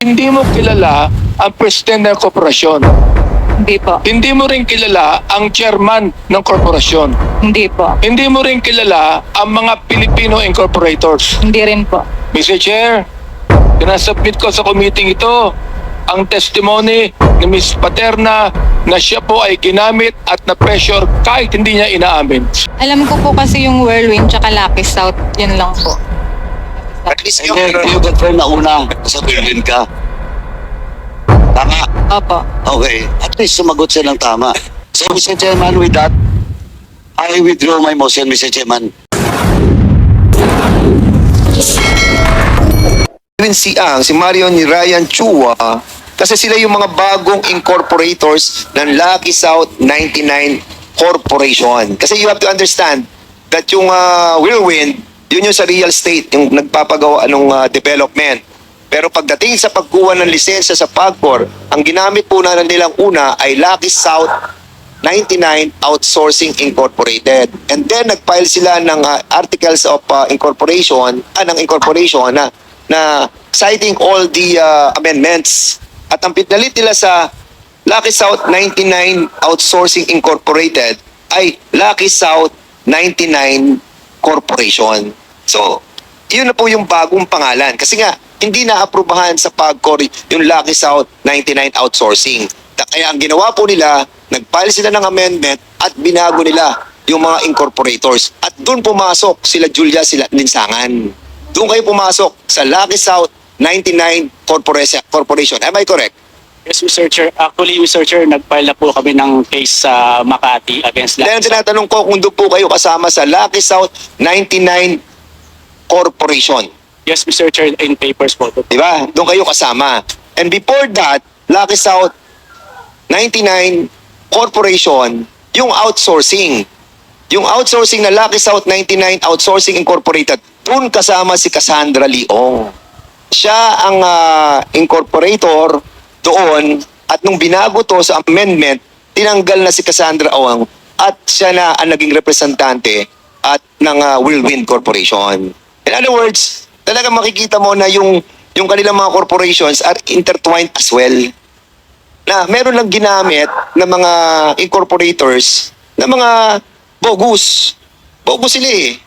Hindi mo kilala ang president ng korporasyon. Hindi po. Hindi mo rin kilala ang chairman ng korporasyon. Hindi po. Hindi mo rin kilala ang mga Filipino incorporators. Hindi rin po. Mr. Chair, pinasubmit ko sa committee ito ang testimony ni Ms. Paterna na siya po ay ginamit at na-pressure kahit hindi niya inaamin. Alam ko po kasi yung Whirlwind tsaka Lucky South, yun lang po. At least yung confirm na una sa Berlin ka. Tama? Opo. Okay. At least sumagot siya ng tama. So, Mr. Chairman, with that, I withdraw my motion, Mr. Chairman. Si Marion ni Ryan Chua, kasi sila yung mga bagong incorporators ng Lucky South 99 Corporation. Kasi you have to understand that yung Whirlwind, yun yung sa real estate, yung nagpapagawa ng development. Pero pagdating sa pagkuha ng lisensya sa PAGCOR, ang ginamit po na nilang una ay Lucky South 99 Outsourcing Incorporated. And then nag-file sila ng articles of incorporation na citing all the amendments. At ang pinalit nila sa Lucky South 99 Outsourcing Incorporated ay Lucky South 99 Corporation. So, yun na po yung bagong pangalan. Kasi nga, hindi na-aprobahan sa PAGCOR yung Lucky South 99 Outsourcing. Kaya ang ginawa po nila, nag-file sila ng amendment at binago nila yung mga incorporators. At doon pumasok sila Julia, sila Linsangan. Doon kayo pumasok sa Lucky South 99 Corporation. Am I correct? Yes, Mr. Chair. Actually, Mr. Chair, nag-file na po kami ng case sa Makati against Dahil tinatanong ko kung doon po kayo kasama sa Lucky South 99 Corporation. Yes, Mr. Chair, in papers po. Diba? Doon kayo kasama. And before that, Lucky South 99 Corporation, yung outsourcing. Yung outsourcing na Lucky South 99 Outsourcing Incorporated, doon kasama si Cassandra Leong. Siya ang incorporator doon at nung binago to sa amendment, tinanggal na si Cassandra Leong at siya na ang naging representante at ng Whirlwind Corporation. In other words, talaga makikita mo na yung kanilang mga corporations are intertwined as well. Na meron lang ginamit ng mga incorporators na mga bogus. Bogus sila eh.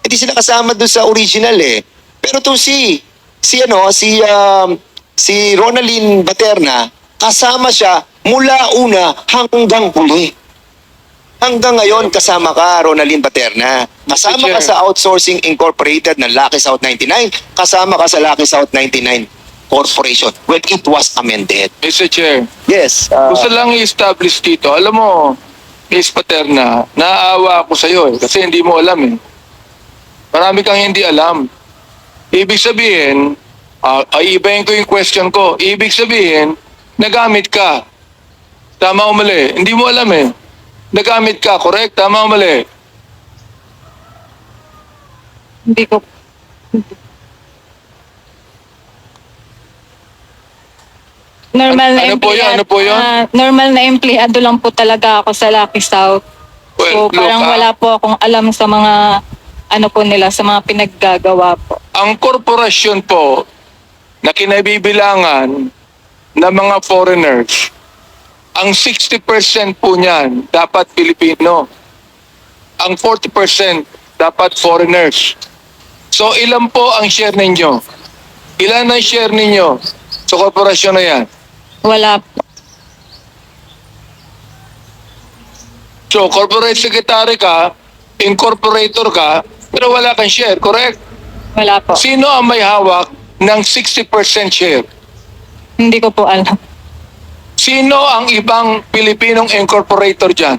Hindi sila kasama doon sa original eh. Pero to si Ronaldin Paterna, kasama siya mula una hanggang huli. Hanggang ngayon kasama ka, Ronaldin Paterna. Kasama ka sa Outsourcing Incorporated ng Lucky South 99. Kasama ka sa Lucky South 99 Corporation when it was amended. Mr. Chair, Yes. gusto lang i-establish dito. Alam mo, Ms. Paterna, naaawa ako sa iyo kasi hindi mo alam eh. Marami kang hindi alam. Ibig sabihin, ibahin ko yung question ko. Ibig sabihin, nagamit ka. Tama o mali? Hindi mo alam eh. Nagamit ka, correct? Tama o mali? Hindi ko. Normal na Ano po yun? empleyado. Ano po yun? Normal na empleyado lang po talaga ako sa Lucky South. Well, So parang look, wala po akong alam sa mga ano po nila, sa mga pinaggagawa po. ang korporasyon po na kinabibilangan ng mga foreigners, ang 60% po niyan dapat Pilipino. Ang 40% dapat foreigners. So ilan po ang share ninyo? Ilan ang share ninyo sa korporasyon na yan? Wala po. So corporate secretary ka, incorporator ka, pero wala kang share, correct? Wala po. Sino ang may hawak ng 60% share? Hindi ko po alam. Sino ang ibang Pilipinong incorporator dyan?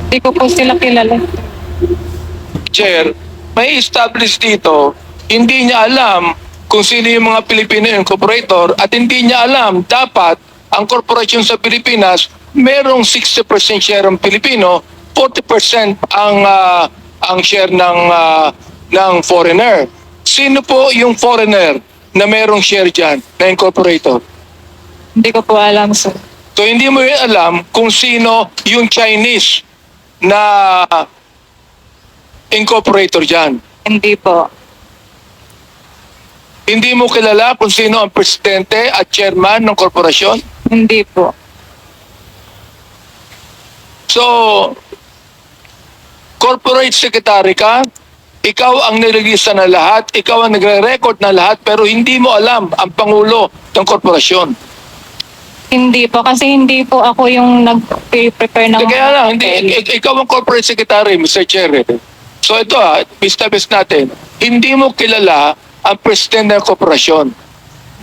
Hindi ko po sila kilala. Chair, may establish dito, hindi niya alam kung sino yung mga Pilipino incorporator at hindi niya alam dapat ang korporasyon sa Pilipinas merong 60% share ng Pilipino, 40% ang share ng foreigner. Sino po yung foreigner na merong share dyan na incorporator? Hindi ko po alam, sir. So hindi mo yun alam kung sino yung Chinese na incorporator dyan. Hindi po. Hindi mo kilala kung sino ang presidente at chairman ng korporasyon? Hindi po. So, corporate secretary ka, ikaw ang nililista na lahat, ikaw ang nagre-record na lahat, pero hindi mo alam ang pangulo ng korporasyon. Hindi po. Kasi hindi po ako yung nag-prepare ng Kaya lang, ikaw ang corporate secretary, Mr. Chair. So ito establish natin, hindi mo kilala ang presidente ng korporasyon.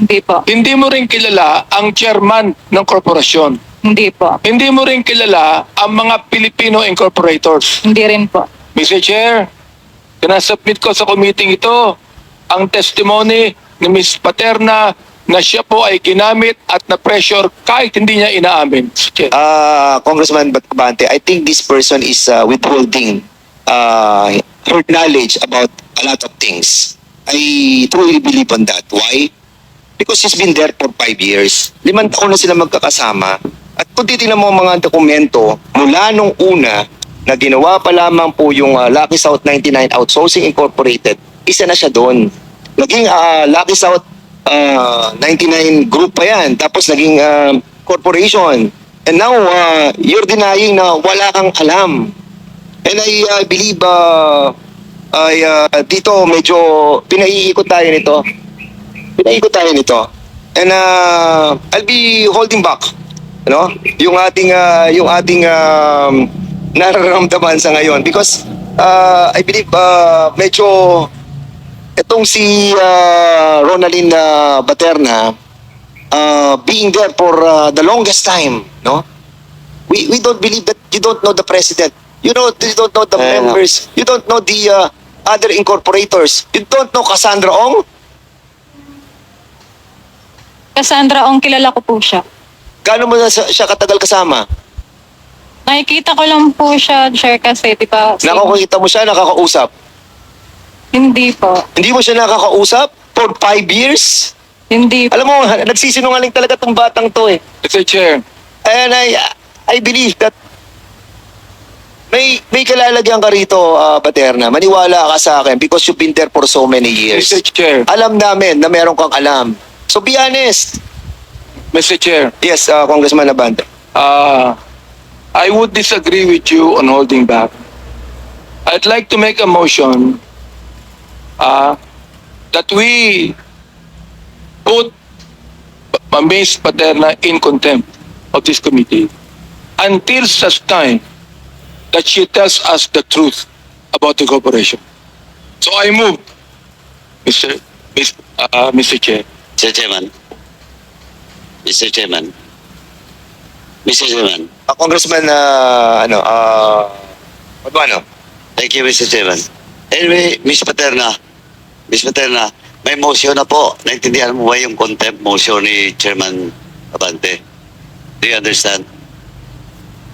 Hindi po. Hindi mo rin kilala ang chairman ng korporasyon. Hindi po. Hindi mo rin kilala ang mga Filipino incorporators. Hindi rin po. Mr. Chair, kinasubmit ko sa committee ito ang testimony ni Ms. Paterna na siya po ay ginamit at na-pressure kahit hindi niya inaamin. Mr. Chair. Congressman Abante, I think this person is withholding her knowledge about a lot of things. I truly believe on that. Why? Because she's been there for 5 years. 5 taon na sila magkakasama. At kung titignan mo ang mga dokumento, mula nung una na ginawa pa lamang po yung Lucky South 99 Outsourcing Incorporated, isa na siya doon. Naging Lucky South 99 group pa yan. Tapos naging corporation. And now, you're denying na wala kang alam. And I believe dito medyo pinaiikot tayo nito. And I'll be holding back, yung ating nararamdaman sa ngayon because I believe medyo itong si Ronaldin Baterna being there for the longest time, no? We don't believe that you don't know the president. You don't know the members. You don't know the other incorporators. You don't know Cassandra Ong. Cassandra Ong, kilala ko po siya. Gaano mo na siya katagal kasama? Nakikita ko lang po siya, share kasi, di ba? Nakakita mo siya, nakakausap. Hindi po. Hindi mo siya nakakausap for 5 years? Hindi po. Alam mo, nagsisinungaling talaga tong batang to eh. Mr. Chair, And I believe that may kalalagyan ka rito, Paterna. Maniwala ka sa akin because you've been there for so many years. Mr. Chair, Alam namin na meron kang alam. So be honest. Mr. Chair, Yes, Congressman Abante. I would disagree with you on holding back. I'd like to make a motion that we put Ms. Paterna in contempt of this committee until such time that she tells us the truth about the corporation. So I move, Mr. Chair. Mr. Chairman. Mr. Chairman. Mr. Chairman. Congressman, Paduano. Thank you, Mr. Chairman. Anyway, Ms. Paterna, may motion na po. Naintindihan mo ba yung contempt motion ni Chairman Abante? Do you understand?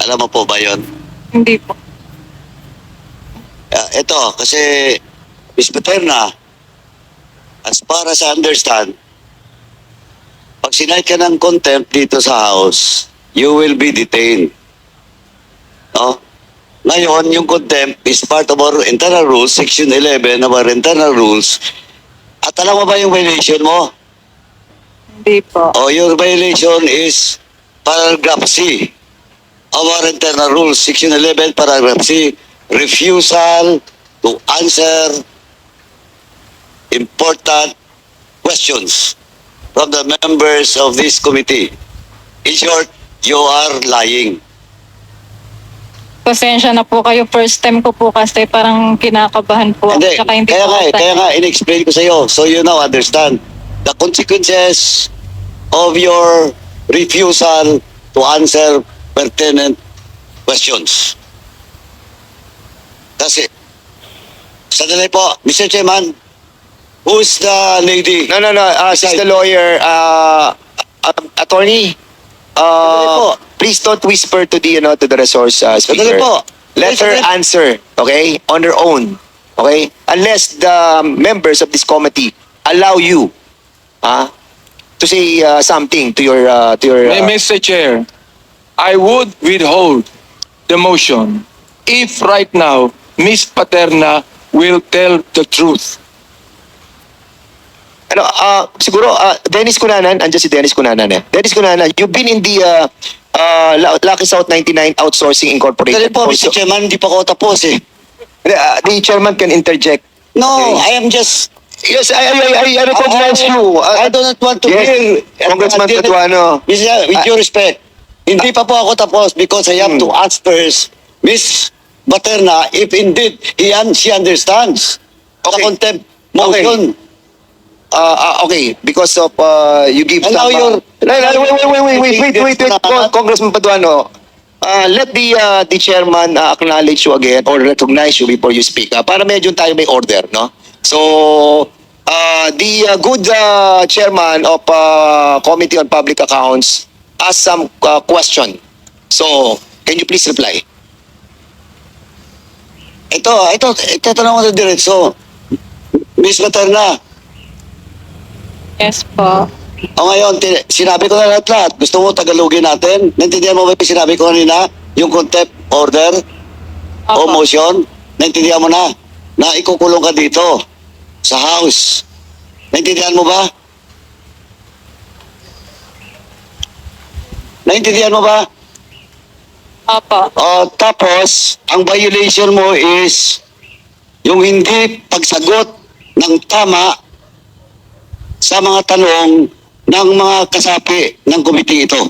Alam mo po ba yon? Hindi po. Ito, kasi Ms. Paterna, as far as I understand, pag sinight ka ng contempt dito sa House, you will be detained. No? Ngayon, yung contempt is part of our internal rules, Section 11 of our internal rules. At alam mo ba yung violation mo? Hindi po. O your violation is paragraph C of our internal rules, Section 11, paragraph C, refusal to answer important questions from the members of this committee. In short, you are lying. Pasensya na po kayo. First time ko po kasi parang kinakabahan po. Hindi, Tsaka hindi kaya po nga, ako kaya nga, sanay. in-explain ko sa iyo, so you now understand the consequences of your refusal to answer pertinent questions. Kasi, sandali po, Mr. Chairman, who's the lady? No. She's the lawyer, attorney. Sandali po. Please don't whisper to the resource speaker. Sandali po. Let her answer, okay, on her own, okay? Unless the members of this committee allow you, to say something to your Mr. Chair, I would withhold the motion if right now Ms. Paterna will tell the truth. Siguro, Dennis Cunanan, andyan si Dennis Cunanan eh. Dennis Cunanan, you've been in the Lucky South 99 Outsourcing Incorporated. Dali po, Mr. also. Chairman, hindi pa ako tapos eh. The chairman can interject. No, Okay. I am just... Yes, I recognize you. I do not want to Yes, hear... Congressman Paduano. With due respect, hindi pa po ako tapos because I have to ask first Miss Baterna if indeed she understands the Okay. contempt Okay. motion. Okay, because of you give And now you're- wait, Congressman Paduano. Let the chairman acknowledge you again or recognize you before you speak. Para medyo tayo may order, no? So, the good chairman of Committee on Public Accounts asked some question. So, can you please reply? Ito tanong ko sa diretso. Miss Baterna, Yes po. o ngayon, sinabi ko na lahat. Gusto mo tagalogin natin? Naintindihan mo ba yung sinabi ko kanina? Yung contempt order o Opo. motion? Naintindihan mo na? Na ikukulong ka dito sa house. Naintindihan mo ba? Naintindihan mo ba? Opo. O, tapos, ang violation mo is yung hindi pagsagot ng tama sa mga tanong ng mga kasapi ng komite ito.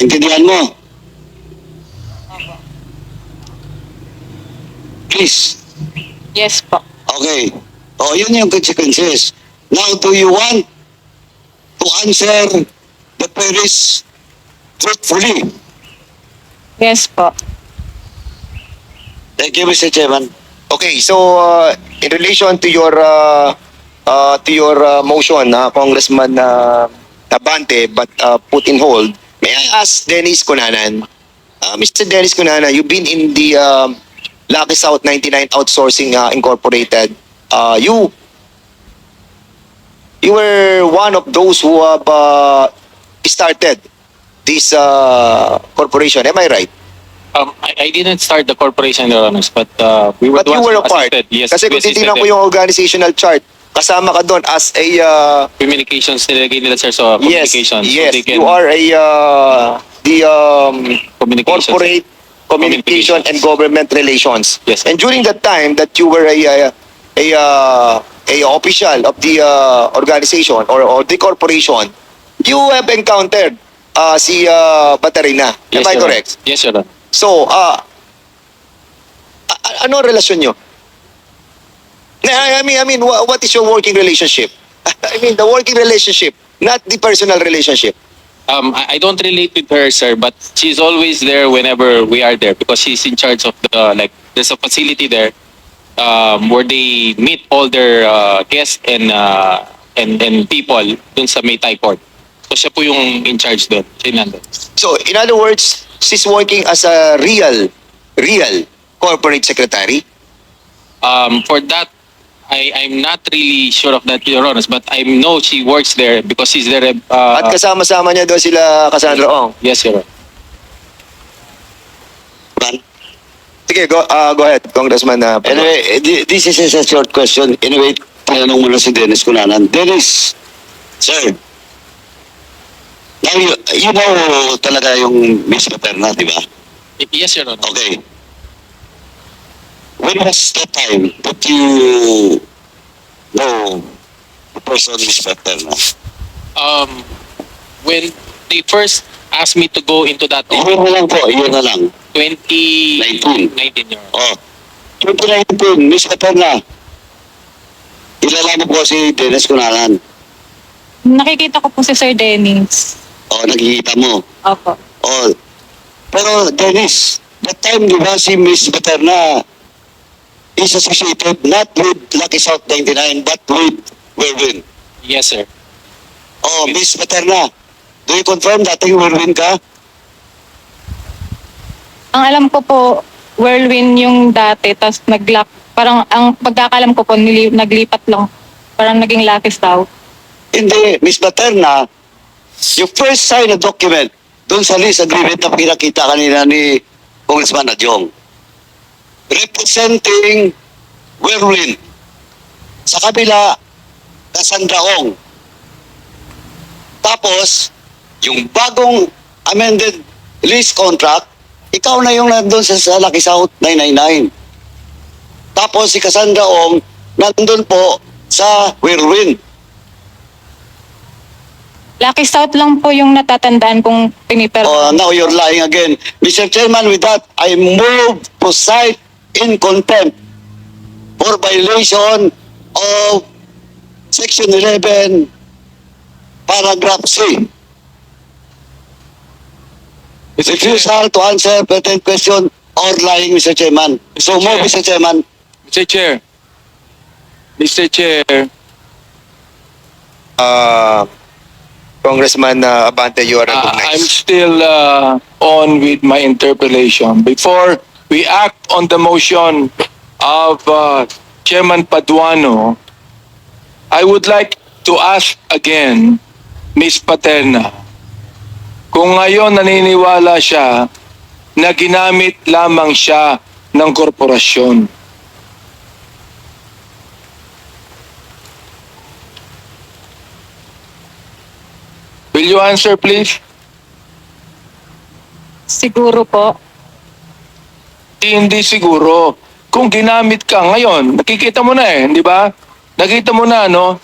Intindihan mo? Please. Yes po. Okay. O, yun yung consequences. Now, do you want to answer the queries truthfully? Yes po. Thank you, Mr. Chairman. Okay, so in relation to your motion, Congressman Abante, but put in hold, may I ask Dennis Cunanan, Mr. Dennis Cunanan, you've been in the Lucky South 99 Outsourcing Incorporated. You were one of those who have started this corporation. Am I right? I didn't start the corporation, Your Honors, but we were But the you ones were who a part. assisted. Yes, Kasi we kung titignan assisted ko them. yung organizational chart, kasama ka doon as a Communications, nilagay nila, sir, so yes, communications. yes, So they can, you are a the communications. corporate communication and government relations. Yes, sir. And during that time that you were a official of the organization or the corporation, you have encountered si Baterina. Am Yes, I Your correct? Honor. Yes, Your Honor. So, ano ang relasyon nyo? I mean, what is your working relationship? I mean, the working relationship, not the personal relationship. I don't relate with her, sir, but she's always there whenever we are there because she's in charge of the, there's a facility there where they meet all their guests and people dun sa may Thai port. So siya po yung in charge doon. Siya yung nandun. So, in other words, she's working as a real corporate secretary. For that, I'm not really sure of that, Your Honor, but I know she works there because she's there. At kasama-sama niya doon sila Cassandra Ong. Yes, Your Honor. Sige, go ahead, Congressman. Anyway, this is a short question. Anyway, tanong muna si Dennis Cunanan. Dennis, sir, now you know talaga yung Miss Paterna, di ba? Yes, Your Honor. Okay. When was the time that you know the person Miss Paterna? When they first asked me to go into that Iyon na lang po, iyon na lang. 2019, Your Honor. Oh. 2019, Miss Paterna. Kilala mo po si Dennis Cunanan. Nakikita ko po si Sir Dennis. O, nakikita mo. Opo. Oh, pero Dennis, that time di ba si Miss Paterna is associated not with Lucky South 99 but with Whirlwind. Yes, sir. Oh, Miss Paterna, do you confirm dating Whirlwind ka? Ang alam ko po, Whirlwind yung dati, tapos nag-lock. Parang ang pagkakalam ko po, naglipat lang. Parang naging Lucky South. Hindi, Miss Paterna, you first sign a document doon sa lease agreement na pinakita kanina ni Congressman Adjong. Representing Whirlwind. Sa kabila, Cassandra Ong. Tapos, yung bagong amended lease contract, ikaw na yung nandun sa Lucky South 999. Tapos si Cassandra Ong nandun po sa Whirlwind. Lucky South lang po yung natatandaan kong pinipirma. Oh, now you're lying again. Mr. Chairman, with that, I move to cite in contempt for violation of Section 11, Paragraph C. Refusal to answer pertinent question or lying, Mr. Chairman. So move, Mr. Chairman. Mr. Chair. Mr. Chair. Congressman Abante, you are I'm recognized. still on with my interpellation. Before we act on the motion of Chairman Paduano, I would like to ask again, Ms. Paterna, kung ngayon naniniwala siya na ginamit lamang siya ng korporasyon. Will you answer, please? Siguro po. Hindi siguro. Kung ginamit ka ngayon, nakikita mo na di ba? Nakita mo na, no?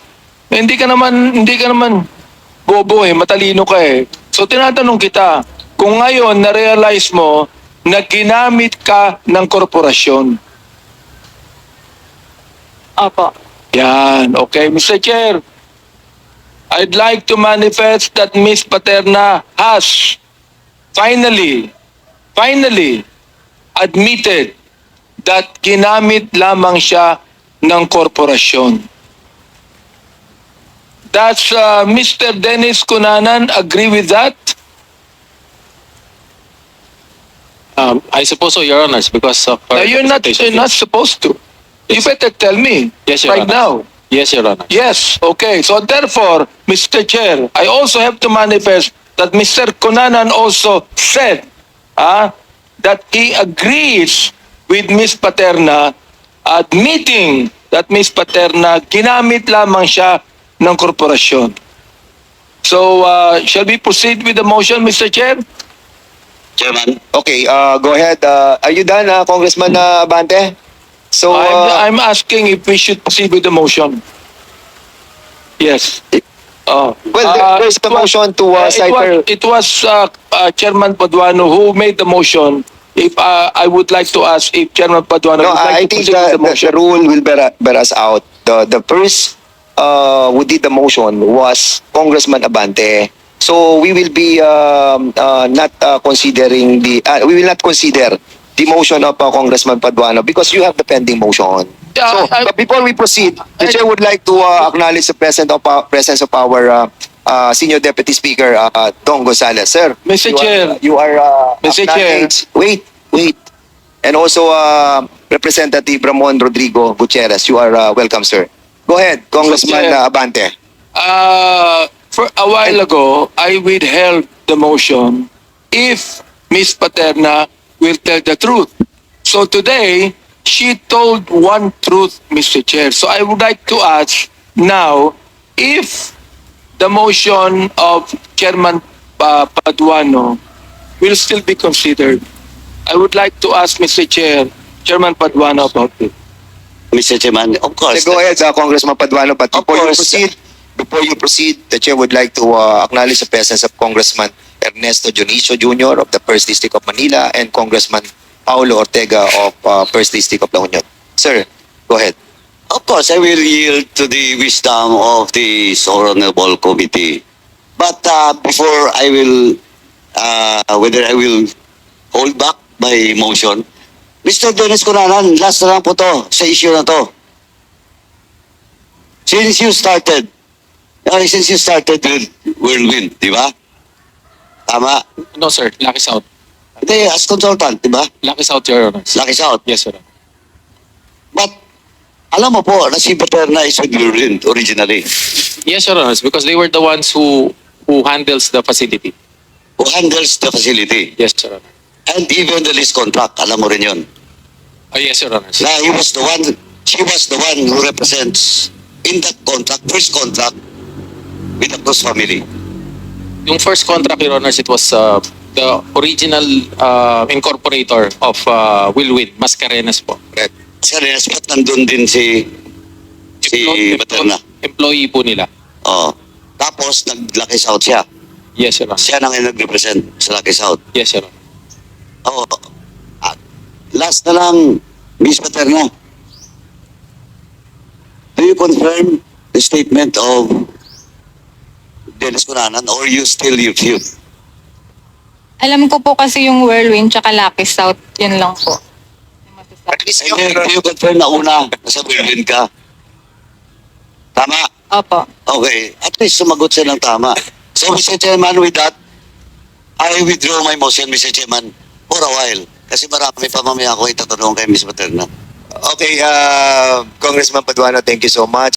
Hindi ka naman bobo matalino ka So tinatanong kita, kung ngayon na-realize mo na ginamit ka ng korporasyon. Opo. Yan, okay. Mr. Chair, I'd like to manifest that Ms. Paterna has finally admitted that ginamit lamang siya ng korporasyon. Does Mr. Dennis Cunanan agree with that? I suppose so, Your Honors, because of No, her you're not supposed to. You better tell me Yes, Your right Honor. now. Yes, Your Honor. Yes, okay. So therefore, Mr. Chair, I also have to manifest that Mr. Cunanan also said that he agrees with Ms. Paterna, admitting that Ms. Paterna ginamit lamang siya ng korporasyon. So, shall we proceed with the motion, Mr. Chair? Chairman. Okay, go ahead. Are you done, Congressman Abante? So, I'm asking if we should proceed with the motion. Yes. well, there's the motion to cite her. It was Chairman Paduano who made the motion. If I would like to ask if Chairman Paduano No, would like I to think proceed with the motion. the rule will bear us out. The first who did the motion was Congressman Abante. So we will be not considering we will not consider the motion of Congressman Paduano because you have the pending motion. Yeah, So, but before we proceed, the chair would like to acknowledge the presence of our Senior Deputy Speaker, Don Gonzales. Sir, Mr. Chair. you are Mr. Chair. acknowledged. Wait. And also Representative Ramon Rodrigo Gutierrez. You are welcome, sir. Go ahead, Congressman Chair. Abante. For a while ago, I withheld the motion if Ms. Paterna will tell the truth. So today, she told one truth, Mr. Chair. So I would like to ask now if the motion of Chairman Paduano will still be considered. I would like to ask Mr. Chair, Chairman Paduano about it. Mr. Chairman, of course. Go ahead, Congressman Paduano. But Of before you proceed, the chair would like to acknowledge the presence of Congressman Ernesto Dionisio Jr. of the First District of Manila and Congressman Paulo Ortega of First District of La Union. Sir, go ahead. Of course, I will yield to the wisdom of this honorable committee. But before I will, whether I will hold back my motion, Mr. Dennis Cunanan, last na lang po to sa issue na to. Since you started with Whirlwind, di ba? Tama? No, sir. Lucky South. Hindi, as consultant, di ba? Lucky South, Your Honors. Lucky South. Yes, Your Honor. But, alam mo po na si Paterna is with Whirlwind originally. Yes, Your Honors, because they were the ones who handles the facility. Who handles the facility. Yes, Your Honor. And even the lease contract, alam mo rin yun. Yes, Your Honors. Na she was the one who represents in that contract, first contract with the Cruz family? Yung first contract, Your Honors, it was the original incorporator of Wilwin, Mascarenas po. Correct. Sa Renas, ba't nandun din si Materna? Employee po nila. Oo. Tapos, nag-Lucky South siya. Yes, Your Honor. Siya nang nag-represent sa Lucky South. Yes, Your Honor. Oo. At last na lang, Miss Materna. Do you confirm the statement of Dennis Cunanan or you still refute? Alam ko po kasi yung Whirlwind tsaka Lucky South, yun lang po. Yung masasabi. At least And yung, then, do you confirm na una, nasa Berlin ka? Tama? Opo. Okay. At least sumagot siya ng tama. So, Mr. Chairman, with that, I withdraw my motion, Mr. Chairman, for a while. Kasi marami pa mamaya ako itatanong kay Miss Materna. okay, Congressman Paduano, thank you so much.